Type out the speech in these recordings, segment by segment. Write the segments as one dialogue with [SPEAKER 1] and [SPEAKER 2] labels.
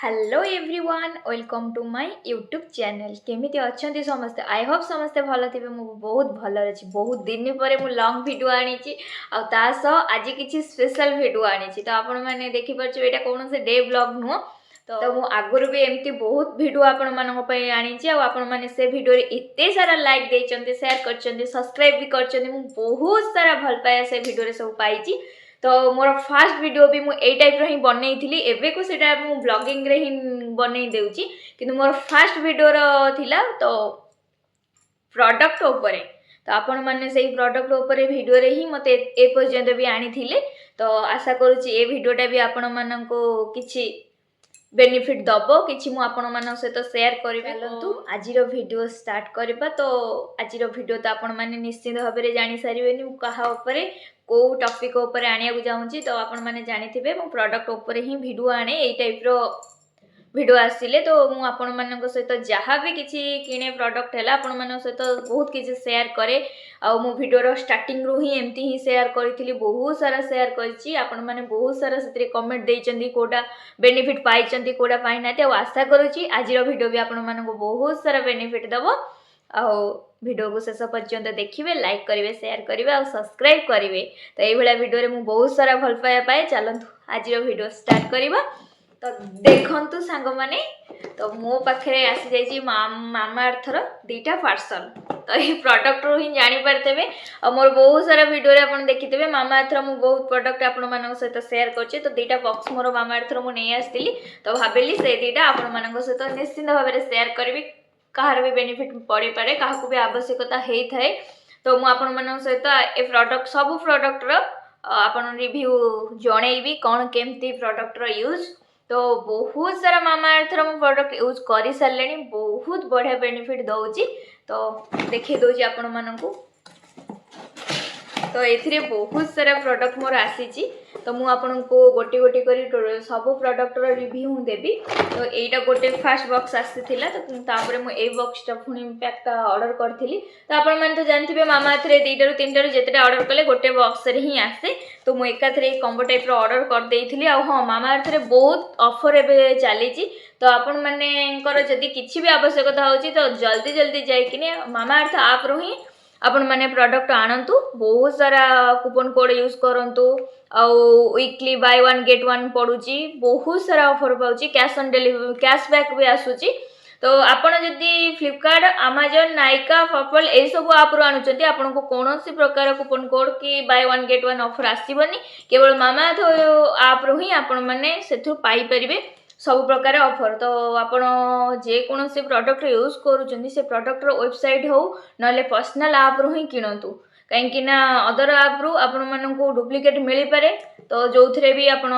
[SPEAKER 1] Hello everyone welcome to my YouTube channel केमिति अच्छे समस्ते आई होप समस्ते भल थे मुझे बहुत भल अच्छी बहुत दिन पर मुझे लॉन्ग वीडियो आनी आज किसी स्पेशल वीडियो आनी तो आपण मैंने देखिपारे यहाँ कौन से डे ब्लॉग नुह तो मुझे आगुरी भी एमती बहुत वीडियो आपण आनी आपण मैंने से वीडियो एत सारा लाइक देते शेयर कर सब्सक्राइब भी कर बहुत सारा भल पाया से वीडियो सब पाई तो मोर फास्ट वीडियो भी मुझे यही टाइप ही बनई थी एवं को सीटा ब्लॉगिंग रे ही बनई देउची किंतु मोर फास्ट वीडियो थिला तो प्रोडक्ट उपरे तो आपण मैंने से प्रोडक्ट उपरे वीडियो रे ही मते ए पर्यंत भी आनी थिले तो आशा करूची ए वीडियोटा भी आपण माननको किछि बेनिफिट दबो किछि मु आपण मानक सहित शेयर करिबे तो आजिर वीडियो स्टार्ट करबा तो आजिर वीडियो तो आपण माने निश्चित भाव में जानि सारिबेनी मु कहा उपरे को टॉपिक ऊपर आनिया को चाहूँगी तो आपण मैंने जानी मो प्रोडक्ट ऊपर ही वीडियो आने यही टाइप रो वीडियो आसिले तो मु आपण मानक सहित जहाँ भी किसी किणे प्रोडक्ट है आपण मान सहित बहुत किसी शेयर करे आ मो वीडियो स्टार्टिंग रू ही एमती ही शेयर करी बहुत सारा शेयर करी आपण मैंने बहुत सारा से कमेंट देइचंदी कोटा बेनिफिट पाइचंदी कोटा पाई नाते आशा करूची आज वीडियो भी आपण मानक बहुत सारा बेनिफिट दबो आ वीडियो को शेष पर्यंत देखिए लाइक करेंगे शेयर करेंगे और सब्सक्राइब करेंगे तो ये वीडियो में बहुत सारा भल पाया पाए चलतु आज वीडियो स्टार्ट करवा तो देखंतु सांग माने तो मो पाखे आसी जाइए मामा अर्थर दीटा पार्सल तो ये प्रोडक्ट रू ही जानी पारते और मोर बहुत सारा वीडियो रे आपण देखिथे मामा अर्थर मु बहुत प्रोडक्ट आपण मानक सहित शेयर करछि तो दीटा बॉक्स मोर मामा अर्थर मु नहीं आस्तिली तो भाबिली से दीटा आपण मानक सहित निश्चित भाव में शेयर करबी कहार भी बेनिफिट पड़े पारे क्या भी आवश्यकता होता है तो मुझे सहित ए प्रोडक्ट सब प्रोडक्ट आपन रिव्यू जनइबी कौन केमती प्रोडक्ट यूज तो बहुत सारा मामा अर्थर मु प्रोडक्ट यूज कर सारे बहुत बढ़िया बेनिफिट दौची तो देखिए दूसरी आपण मानू तो ये बहुत सारा प्रोडक्ट मोर आसी तो मुझे आपन को गोटे गोटे कर सब प्रोडक्ट रिव्यू देवी तो यहीटा गोटे फास्ट बॉक्स आसीला तो तापर मुझे बॉक्सटा पुणी पैकटा ऑर्डर करी तो आपण मैंने तो जानते मामा थे दुईटा तीन टार जिते ऑर्डर कले गोटे बॉक्स रे ही आसे तो मुझे एकाथरे कॉम्बो टाइप ऑर्डर कर देइथिली आ हाँ मामा थे बहुत ऑफर एवं चली तो आपण माने जदि किसी भी आवश्यकता होची तो जल्दी जल्दी जाइकिने मामा अर्थ आप रू ही आपण माने प्रोडक्ट आणंतु बहुत सारा कूपन कोड यूज करंतु आउ weekly buy one get one पड़ुची बहुत सारा ऑफर पाउची कैश ऑन डिलीवरी कैशबैक भी आसुची तो आपण जदि फ्लिपकार्ट अमेजन नायका फपल ए सब आप रू आणुचंती आपण को कोनोसी प्रकार कूपन कोड कि buy one get one offer आसीबनी केवल मामा आप रू ही आपण माने सेथु पाई परिबे सब प्रकार ऑफर तो आपण जेकोसी प्रोडक्ट यूज करूँ से प्रोडक्ट वेबसाइट हो ना पर्सनल आप रू ही किणतु कहीं अदर आप रू आपण मानू डुप्लिकेट मिल पारे तो जो थे भी आपण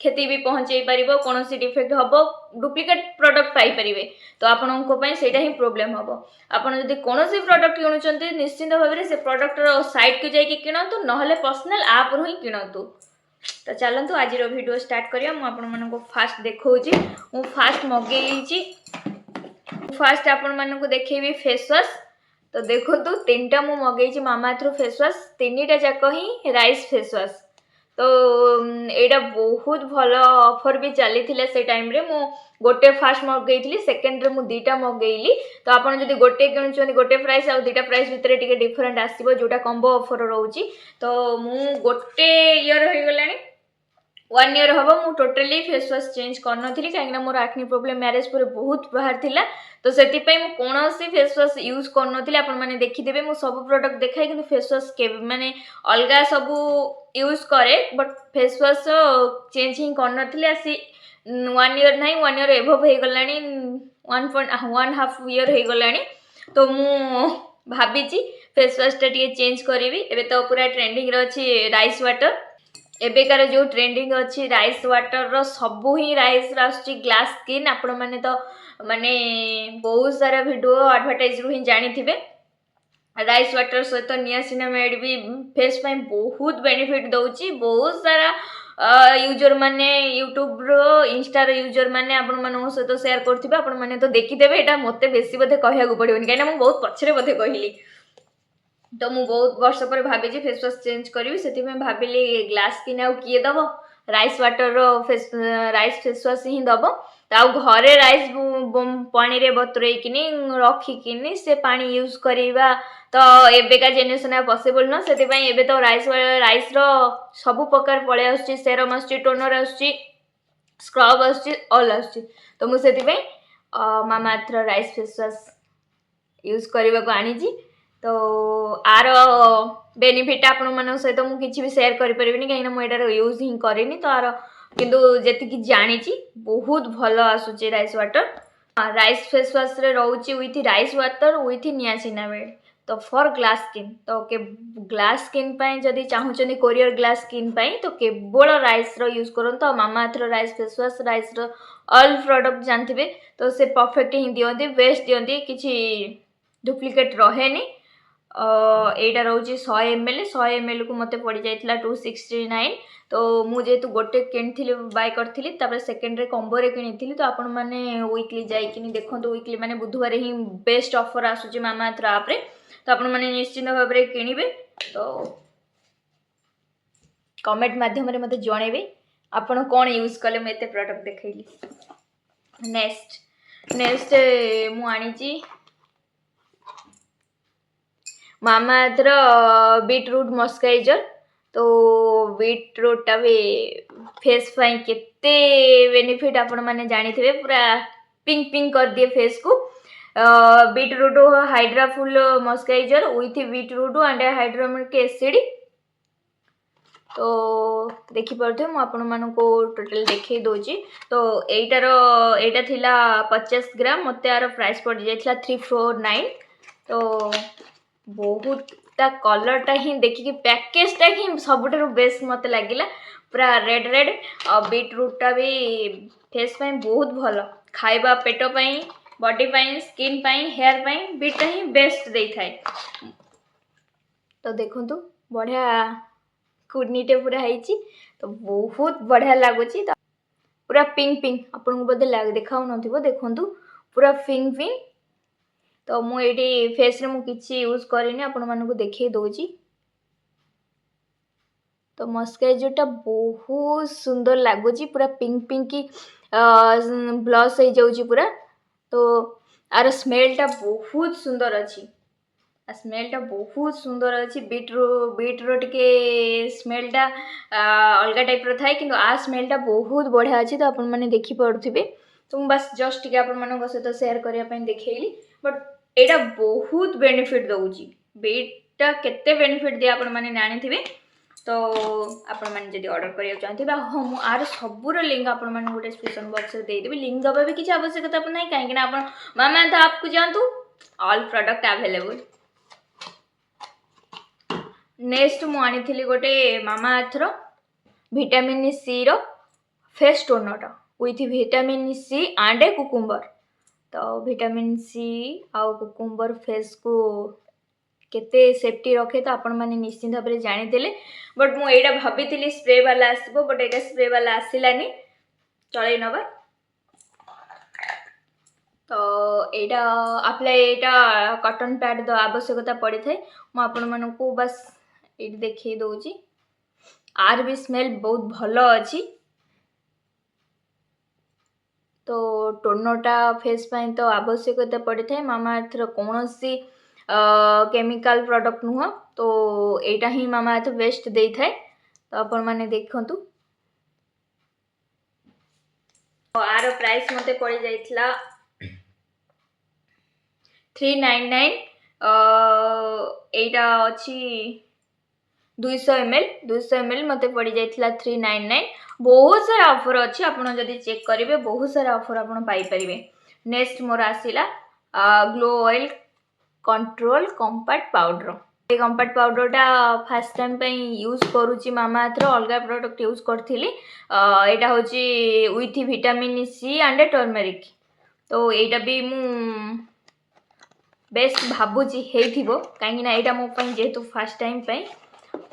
[SPEAKER 1] क्षति भी पहुँचे पार कौन डिफेक्ट हम डुप्लिकेट प्रोडक्ट पाइपर तो आपण से ही प्रोब्लेम हम आपड़ जब कौन प्रोडक्ट किणुंट निश्चिंत भाव में से प्रोडक्ट साइट को जाकि किणतु ना पर्सनल आप रू ही किणतु तो चलतु आज वीडियो स्टार्ट करिया मु आपण मानको फास्ट देखौची मु फास्ट मगेइची फास्ट आपण मानको देखेबी फेस वॉश तो देखो तो तीनटा मु मगेइची मामा थ्रू फेस वॉश तीनटा जाक ही राइस फेस वॉश तो एटा बहुत भल ऑफर भी चली से टाइम रे मु गोटे फास्ट मगेइली सेकेंड रे मु दीटा मगेइली तो आपण जदि गोटे किणुचंदी गोटे प्राइस आ दीटा प्राइस भितर टिके डिफरेंट आसीबो जोटा कॉम्बो ऑफर रहउची तो मु गोटे ईयर हो गलानी 1 ईयर हम मु टोटली फेस वॉश चेंज करनी कहीं मोर एक्ने प्रॉब्लम मैरिज पर बहुत बाहर थिला तो से कौन फेस वॉश यूज करनी आपण मैंने देखीदे मु सब प्रोडक्ट देखाए कि फेस वॉश के माने अलगा सब यूज करे बट फेस वॉश चेंज ही करनी आसी 1 ईयर ना 1 ईयर एभव हो गलानी 1.5 ईयर हो गलानी तो मु भाभी फेस वॉश टा चेंज करी एबे तो पूरा ट्रेंडिंग अच्छी राइस वाटर एबेकार जो ट्रेंडिंग अच्छी राइस वाटर रो सबू ही राइस आसुची ग्लास स्किन आपण मैंने तो माने बहुत सारा वीडियो एडवर्टाइज रू ही जानी थिबे राइस वाटर सहित नियासिनामाइड भी फेस पे बहुत बेनिफिट दउची बहुत सारा यूजर माने यूट्यूब रो इंस्टा रो यूजर माने आपण मानक सहित शेयर करथिबे आपण माने तो देखिदेबे एटा मते बेसी बधे कहया को पड़िबनी काइना मु बहुत पछरे बधे कहिली तो मु बहुत वर्ष पर भाभी फेस वॉश चेंज करी से भाविली ग्लास स्किन आउ किए दब rice water face rice face wash ही दब तो घरे राइस पानी रे बतुरेकिनी रखिकिनी से पानी यूज करवा तो एबेका जेनेरेशन पॉसिबल न से एबे तो राइस रो सब प्रकार पळे आसुची सेरम आसुची टोनर आसुची स्क्रब आसुची ऑल आसुची तो मु सेति मामा अर्थ राइस फेस वाश यूज करने को आनी तो आर बेनिफिट आपण मन सहित मुझे किसी भी शेयर करें कहीं मुझे यूज ही करनी तो आर किंतु जी जानी बहुत भल आसूची rice water rice face wash रे रोची with rice water with niacinamide तो फॉर ग्लास स्किन तो के ग्लास स्किन जदि चाहूँ कोरियर ग्लास स्किन तो केवल राइस रो यूज करते मामा अर्थ राइस फेस वाश राइस रो ऑल प्रोडक्ट जानते तो से परफेक्ट ही दिखती बेस्ट दिखती किसी डुप्लिकेट रहेनी एटा रोचे 100 ml 100 ml को मत पड़ जाता 269 तो मुझे गोटे किनी बाय करी सेकेंड रे कंबो रे किनी तो आपण मैंने वीकली जाइए देखो वीकली माने बुधवार ही बेस्ट ऑफर आसूची मामा अर्थ आप तो आपण मैंने निश्चिंत भाव में किणवे तो कमेंट माध्यम मत जनइबे आपण कौन यूज कले मुझे प्रोडक्ट देखली नेक्स्ट मु आनी मामा अर्थ बीटरूट मॉइस्चराइजर तो बीटरूट टा भी फेस पाई केते बेनिफिट आपण माने जानी थे पूरा पिंक पिंक कर दिए फेस को beetroot hydra full moisturizer with beetroot and hyaluronic acid तो देखी पारे मुझे आपण मान को टोटल देखे दूची तो एटा थिला 50 ग्राम मत यार प्राइस पड़ जाइए 349 तो बहुत कलरटा ही देखिए पैकेजटा ही सबुठ बेस्ट मत लगिला पूरा रेड रेड और बीटरूटा भी फेस पाई बहुत भल खाइबा पेट पाई बॉडी पाई स्किन पाई हेयर पाई बीटा ही बेस्ट दे थाए तो देखंतु बढ़िया कुर्नीटे पूरा है तो बहुत बढ़िया लगुच तो पूरा पिंक पिंक आपन को बोधे देखा देखंतु पूरा पिंक पिंक तो मुझे फेस रे मु किछि यूज करनी आपण मानक देखे दोची तो मॉइस्चराइजरटा बहुत सुंदर लगुच पूरा पिंक पिंक ब्लश हो जाऊँगी पूरा तो आर स्मेलटा बहुत सुंदर अच्छी स्मेलटा बहुत सुंदर अच्छी बीट्रो टिके स्मेलटा अलग टाइप थाए कि आ स्मेलटा बहुत बढ़िया अच्छी तो आपण मैंने देखी पारे तो मुझे बस जस्ट टे आपण सहित शेयर करने देखली बट एटा बहुत बेनिफिट दौची बीटा केते बेनिफिट दिए आपण माने जानी थे तो आपण माने जदी ऑर्डर करिया चाहते हाँ मु आर सबूर लिंक आपण माने गोटे डिस्क्रिप्शन बॉक्स रे दे देबी लिंक दबा भी किसी आवश्यकता नहीं कहीं आपण मामा अर्थ आपको जानतु ऑल प्रोडक्ट अवेलेबल नेक्स्ट मु आनी थिली गोटे मामा अर्थ रो विटामिन सी रो face toner with vitamin C and cucumber तो विटामिन सी आउ कुकुम्बर फेस को केते सेफ्टी रखे तो आपण माने निश्चिंत भाव में जानीदे बट मुझे भाभी स्प्रे वाला आसो बट एटा स्प्रे वाला आसलानी चल नवा तो एटा अप्लाई एटा कॉटन पैड तो आवश्यकता पड़ी थाए मुझे को बस ये देखी दूची आर भी स्मेल बहुत भल अच्छी तो टोनरटा फेस पाई तो आवश्यकता पड़ी थाए मामा अर्थ कौन सी केमिकल प्रोडक्ट नुह तो एटा ही मामा अर्थ बेस्ट दे थाए तो आपण माने देखंतु तो आर प्राइस मते पड़ी जाइतला 399 एटा अच्छी 200 ml मते पड़ी जाइतला 399 बहुत सारा ऑफर अच्छी आपन जदि चेक करेंगे बहुत सारा ऑफर आपन पाई परिबे नेक्स्ट मोर आसीला glow oil control compact powder ये कॉम्पैक्ट पाउडरटा फर्स्ट टाइम पे यूज करूची मामा अर्थ अलग प्रोडक्ट यूज करथिली एटा होची with vitamin C and turmeric तो एटा भी मु बेस्ट भाबुची हेइथिबो काहे ना एटा मो पई जेतु फर्स्ट टाइम पे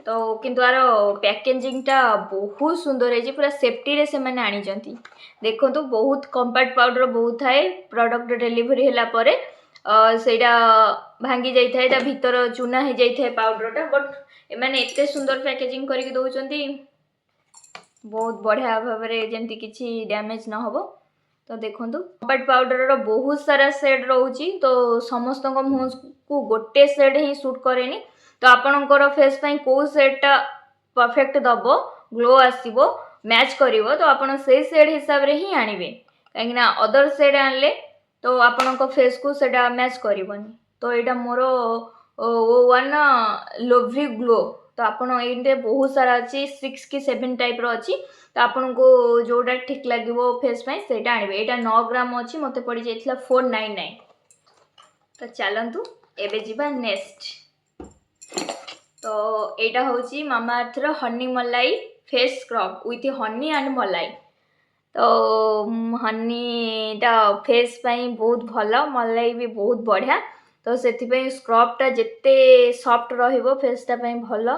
[SPEAKER 1] तो किंतु आर पैकेजिंगटा बहुत सुंदर है पूरा सेफ्टी रे से मैंने आनी देखो तो बहुत कॉम्पैक्ट पाउडर बहुत थाए प्रोडक्ट डिलीवरी हैला परे सेटा भांगी जाई थाए ता भीतर चूना हो जाई थाए पाउडरटा बट एमाने एते सुंदर पैकेजिंग करके दउचंती बहुत बढ़िया भाव में जमती किसी डैमेज न हो। तो देखो कम्पैक्ट पाउडर बहुत सारा शेड रोची तो समस्त मुह को गोटे शेड ही सूट करेनि। तो आपणकर फेस कौ शेडटा परफेक्ट दब ग्लो आसो मैच करिवो तो आपण से शेड हिसाब रे ही आनिबे कहीं अदर शेड आनले तो आपण फेस को सेटा मैच करबनी। तो यहाँ मोर वन लोभ्री ग्लो तो आपण ये बहुत सारा अच्छी 6 कि 7 टाइप अच्छी तो आपन को जोटा ठीक लगे फेस से आने। यहाँ 9 ग्राम अच्छी मत पड़ जाता 499। तो चलतु एबे जीवा नेक्स्ट। तो यहाँ हूँ मामाअर्थर हनी मलाई face scrub with honey and मलाई। तो हनीटा फेस पाई बहुत भल मलाई भी बहुत बढ़िया। तो से स्क्रबटा जिते सॉफ्ट रहिबो फेसटा पाई भल।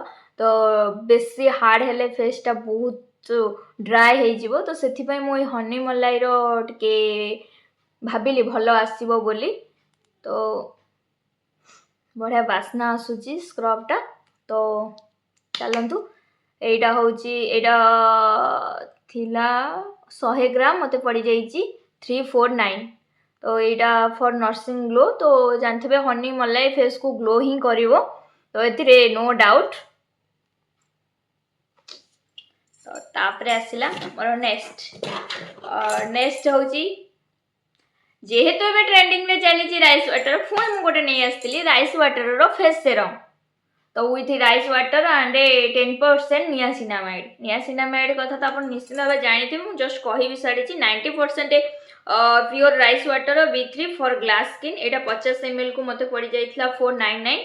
[SPEAKER 1] तो बेसी हार्ड हेले फेसटा बहुत ड्राए हो तो से मुझे हनी मलाई टे भाविली भल आसो बोली। तो बढ़िया बास्ना आसूची स्क्रबटा। तो चलतु यहाँ हूँ यहाँ 100 ग्राम मत पड़ जाइए 349। तो यहाँ फॉर नर्सिंग ग्लो तो जानते हनी मलाई फेस को ग्लो ही करिवो तो ये नो डाउट। तो तापरे आसिला मोर नेक्स्ट हूँ जेहेतु एबे ट्रेंडिंग में चली राइस वाटर पुणी मुझे गोटे नहीं आसती राइस वाटर फेस सेरम। तो with rice water and 10% niacinamide कथा तो आप निश्चित भाव जानी मुझे जस्ट कहि सारी 90% pure rice water B3 for glass skin. यहाँ 50 ml को मत पड़ जाता 499।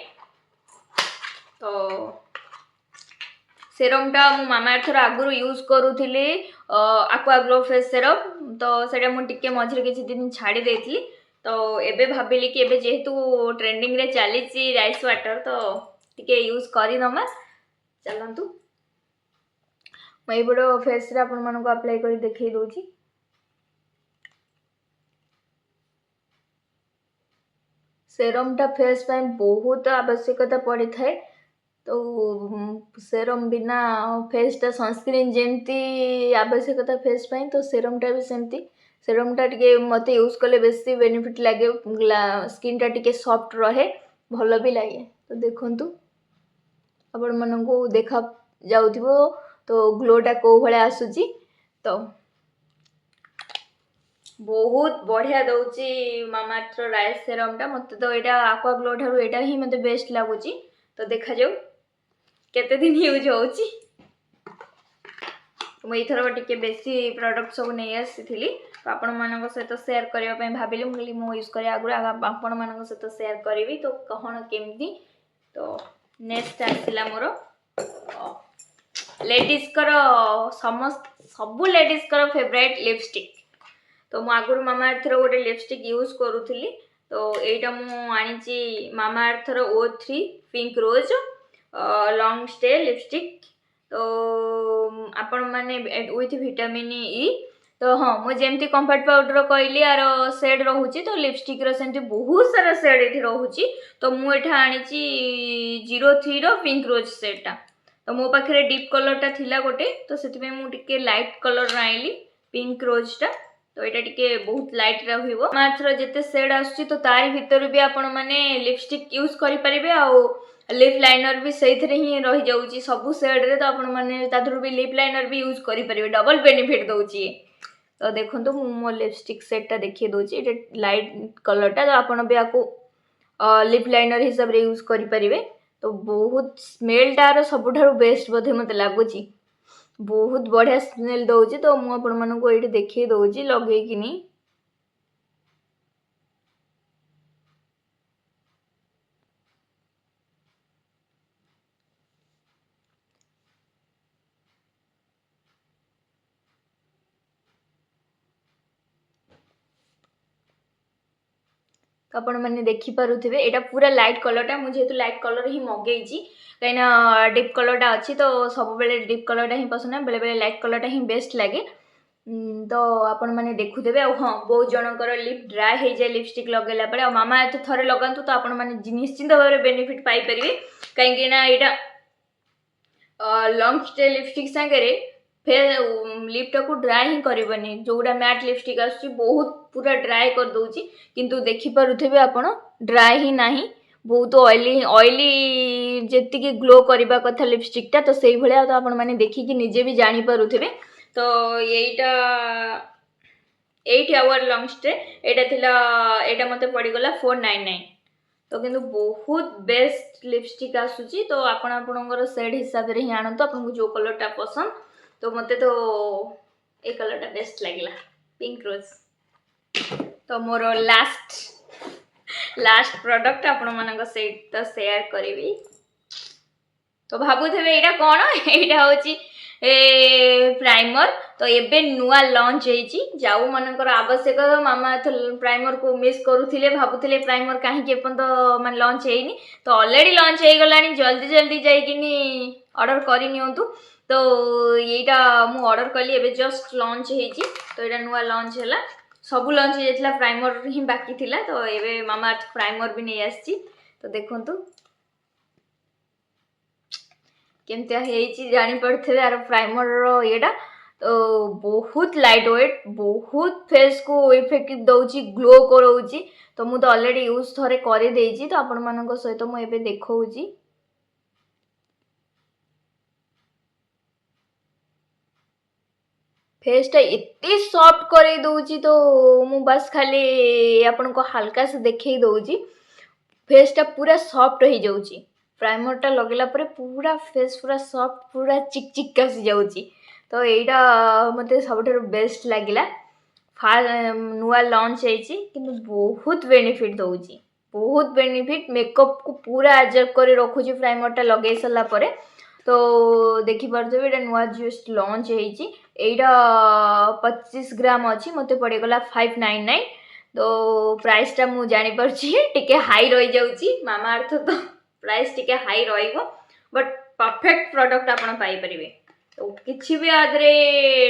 [SPEAKER 1] तो सेरमटा मु मामाअर्थर आगुरी यूज करूली aqua glow फेस सेरम। तो सेटा मुझे मझे किसी दिन छाड़ी देती। तो एबे भाविली कि एबे जेहेतु ट्रेंडिंग रे चली राइस वाटर तो टिके यूज करदमा। चलतु मुझे फेस रे आपण मानको अप्लाई कर देखई दोची। सेरमटा फेस पाई बहुत आवश्यकता पड़ी थाए। तो सेरम बिना फेसटा सनस्क्रीन जमती आवश्यकता फेस पाई तो सेरमटा भी सेमती। सेरमटा टिके मत यूज कले बेसी बेनिफिट लगे स्किनटा टिके सॉफ्ट रहे भल भी लगे। तो देखंतु आपण मानकू देखा जाउथिबो तो ग्लोटा को भले आसुची। तो बहुत बढ़िया दौची मामाअर्थ राइस सेरमटा मत तो यहाँ aqua glow ठारू एटा ही मते बेस्ट लागुची। तो देखा जाऊ केते दिन यूज होची। मुझे एथर टिके बेसी प्रोडक्ट सब नहीं आसी तो आपण मानक सहित शेयर करने पे भाविली मु यूज करे आगुरी आपण मानक सहित शेयर करी तो कौन केमती। तो नेक्स्ट आसला मोर लेडीज कर समस्त सबू लेडीज कर फेवरेट लिपस्टिक। तो मु आगुरी मामाअर्थर गोटे लिपस्टिक यूज करूली। तो यहाँ मुझे मामाअर्थर O3 pink rose long stay lipstick. तो आपण माने विथ विटामिन ई। तो हाँ मुझे जमती कम्फर्ट पाउडर कहली यार सेड रोचे तो लिपस्टिक सेमती बहुत सारा सेड ये रोचे। तो मुझे आनी 03 पिंक रोज सेडटा। तो मो पाखे डीप कलरटा थिला गोटे तो से मुझे लाइट कलर आइली पिंक रोजटा। तो यहाँ टिके बहुत लाइट रहिबो। मात्र जिते सेड आसुची तो तारी भितर भी आपण माने लिपस्टिक यूज करि परिबे आउ लिप लाइनर भी से ही रही जाऊँगी सबू सेड रे। तो आपण माने तादर भी लिप लाइनर भी यूज करि परिबे डबल बेनिफिट दउची। तो देखो मो लिपस्टिक सेटटा देखिए दूची ये लाइट कलरटा। तो आपण भी आपको लिप लाइनर हिसाब रे यूज करि परिबे। तो बहुत स्मेलटार सबुठारु बेस्ट बोधे मत लगुच बहुत बढ़िया स्मेल दौची। तो मुझे आपण मानक ये देखिए दौची लगेकिनी। तो आपण मैंने देखिपे यहाँ पूरा लाइट कलरटा मुझे लाइट कलर ही मगेजी कहीं डीप कलरटा अच्छी। तो सब बेले डीप कलरटा ही पसंद है बेले बेले लाइट कलरटा ही बेस्ट लगे। तो आपण मैंने देखुथे हाँ बहुत जनकर लिप ड्राए हो जाए लिपस्टिक लगेला मामाअर्थ थरे लगातु तो आपण मैंने निश्चिंत भाव बेनिफिट पाइपर कहीं यहाँ लॉन्ग स्टे लिपस्टिक सागर लिपटा को ड्राई ही करबनी जोड़ा मैट लिपस्टिक आसुची बहुत पूरा ड्राई कर दउची किंतु देखि पारुथिबे आपण ड्राई ही नाही बहुत ऑयली ऑयली जेतिकी ग्लो करबा कथा लिपस्टिकटा तो सेही भलिया तो आपण माने देखि कि निजे भी जानि पारुथिबे तो एटा 8 आवर लॉन्ग स्टे एटा थिला एटा मते पड़ी गला 499 तो किंतु बहुत बेस्ट लिपस्टिक आसुची तो आपण आपणकर शेड हिसाब रे ही आनतो आपन को जो कलरटा पसंद तो मते तो ए कलरटा बेस्ट लागला पिंक रोज तो मोर लास्ट प्रोडक्ट आपण मानक सहित शेयर करी तो भाबुथे एटा कौन एटा होची प्राइमर तो एबे नुआ लॉन्च होईची जाऊ मनकर आवश्यक मामा प्राइमर को मिस करूथिले भाबुथिले प्राइमर काहे के पण तो मन लॉन्च हेइनी तो ऑलरेडी लॉन्च हे गलानी जल्दी जल्दी जाइकिनी ऑर्डर करि नियंतु तो एटा मु ऑर्डर कली एबे जस्ट लॉन्च हेइची तो एटा नुआ लॉन्च होला सब लॉन्च हेइतला प्राइमर ही बाकी थिला तो एबे मामा प्राइमर भी नै आछि तो देखंतु केमतिया हेइची जानि पड़थे यार प्राइमर रो एटा तो बहुत लाइट वेट बहुत फेस को इफेक्टिव दउची ग्लो करउची तो मु तो ऑलरेडी यूज थरे करि देइची तो आपण मानको सहित मु एबे देखौची फेसटा एते सॉफ्ट करे दउची तो मु बस खाली आपण को हल्का से देखै दउची फेसटा पूरा सॉफ्ट हो जाउची प्राइमरटा लगेला परे पूरा फेस पूरा सॉफ्ट पूरा चिकचिक आसी जाउची तो एटा मते सबठार बेस्ट लागिला नुआ लॉन्च होईची किंतु बहुत बेनिफिट दउची बहुत बेनिफिट मेकअप को पूरा एब्जॉर्ब करे रखुची प्राइमरटा लगे सला परे तो देखि पारथबे एटा नुआ जस्ट लॉन्च होईची एटा 25 ग्राम अछि मते पड़े गला 599 तो प्राइस टा मु जानि परछि टिके हाई रहि जाउची मामा अर्थ तो प्राइस टिके हाई रहिबो बट परफेक्ट प्रोडक्ट आपण पाई परिबे तो किछि भी आदरे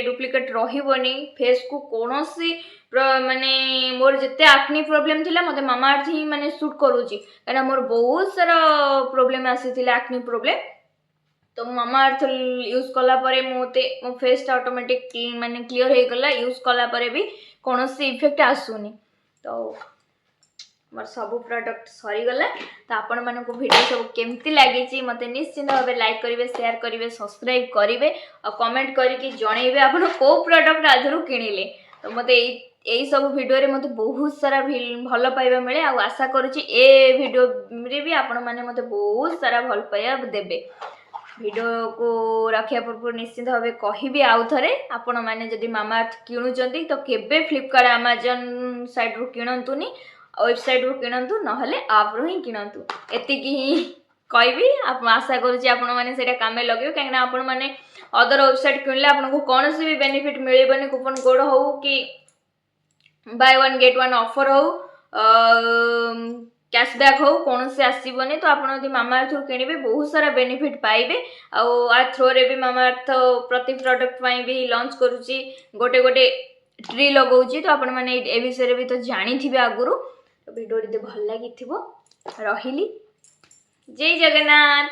[SPEAKER 1] डुप्लीकेट रहिबोनी फेस को कोनोसी माने मोर जते एक्ने प्रॉब्लम थिला मते मामा अर्थ ही माने सूट करूची काना मोर बहुत सारा प्रॉब्लम आसीथिला एक्ने प्रॉब्लम तो मामा अर्थ यूज कला परे मोते मो फेस टा ऑटोमेटिक माने क्लियर हे गला यूज कला परे भी कोनोसी इफेक्ट आसुनी तो मोर सब प्रोडक्ट सरी गला तो आपण मानक वीडियो सब केमती लागी मते निश्चित भाव लाइक करेंगे शेयर करेंगे सब्सक्राइब करेंगे और कमेंट करके जनइबे आपण को प्रोडक्ट आधुरु किनिले तो मते यही सब वीडियो रे मते बहुत सारा भल पाइबा मिले आ आशा करूची ए वीडियो रे भी आपण माने मते बहुत सारा भल पाइबा देबे वीडियो को रखिया पूर्व निश्चित भाव कहबी आउ थरे आपण माने जदि मामा अर्थ किणुचंती तो केबे फ्लिपकार्ट अमेज़न साइट रु किणंतुनी वेबसाइट रु किणंतु नहले आप रु ही किणंतु एतिकी ही कहबी आशा करूची आपण माने सेटा कामे लगेबे काहे आपण माने अदर वेबसाइट किणले आपण को कोनोसी भी बेनिफिट मिलेबनी कूपन कोड हो कि buy one get one offer हो कैशबैक हो कौन से आसबनी तो आप मामा अर्थ किणवे बहुत सारा बेनिफिट पाइबे आ थ्रो रे भी मामा अर्थ प्रति प्रोडक्ट भी लॉन्च करुच्ची गोटे गोटे ट्री लगाऊँ तो आपण मैंने ए विषय भी तो जानी थे आगुरी तो वीडियो भल लगी रही जय जगन्नाथ।